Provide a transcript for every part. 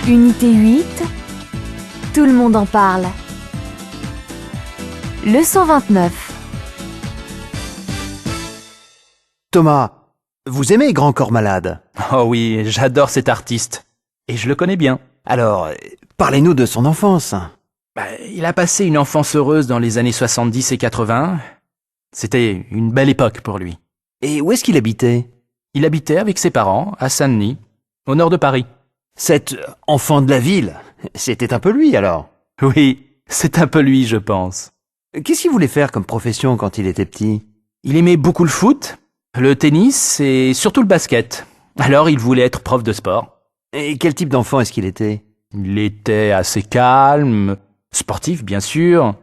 Unité 8. Tout le monde en parle. Leçon 29. Thomas, vous aimez Grand Corps Malade? Oh oui, j'adore cet artiste. Et je le connais bien. Alors, parlez-nous de son enfance. Il a passé une enfance heureuse dans les années 70 et 80. C'était une belle époque pour lui. Et où est-ce qu'il habitait? Il habitait avec ses parents à Saint-Denis, au nord de Paris. Cet enfant de la ville, c'était un peu lui alors. Oui, c'est un peu lui, je pense. Qu'est-ce qu'il voulait faire comme profession quand il était petit? Il aimait beaucoup le foot, le tennis et surtout le basket. Alors il voulait être prof de sport. Et quel type d'enfant est-ce qu'il était? Il était assez calme, sportif bien sûr.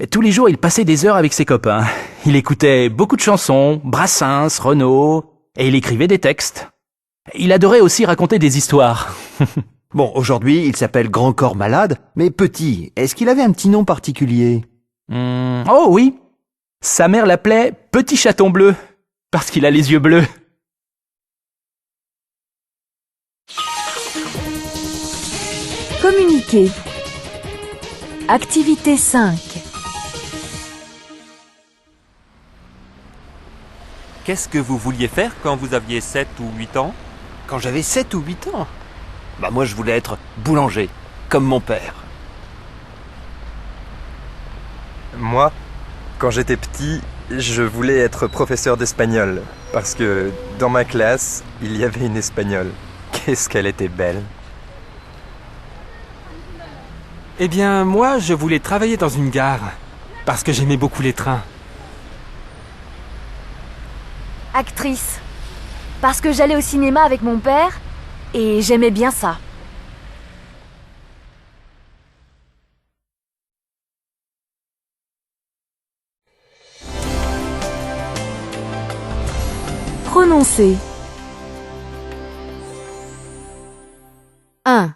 Et tous les jours, il passait des heures avec ses copains. Il écoutait beaucoup de chansons, Brassens, Renaud, et il écrivait des textes. Il adorait aussi raconter des histoires. Bon, aujourd'hui, il s'appelle Grand Corps Malade, mais petit. Est-ce qu'il avait un petit nom particulier? Oh oui, sa mère l'appelait Petit Chaton Bleu, parce qu'il a les yeux bleus. Communiquer. Activité 5. Qu'est-ce que vous vouliez faire quand vous aviez 7 ou 8 ans? Quand j'avais 7 ou 8 ans? Moi, je voulais être boulanger, comme mon père. Moi, quand j'étais petit, je voulais être professeur d'espagnol, parce que dans ma classe, il y avait une espagnole. Qu'est-ce qu'elle était belle! Eh bien, moi, je voulais travailler dans une gare, parce que j'aimais beaucoup les trains. Actrice. Parce que j'allais au cinéma avec mon père et j'aimais bien ça. Prononcer. 1.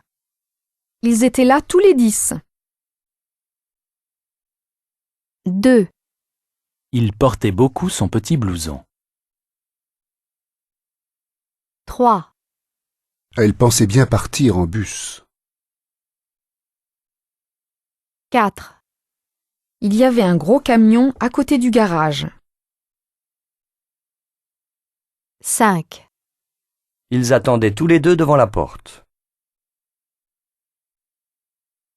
Ils étaient là tous les 10. 2. Il portait beaucoup son petit blouson. 3. Elle pensait bien partir en bus. 4. Il y avait un gros camion à côté du garage. 5. Ils attendaient tous les deux devant la porte.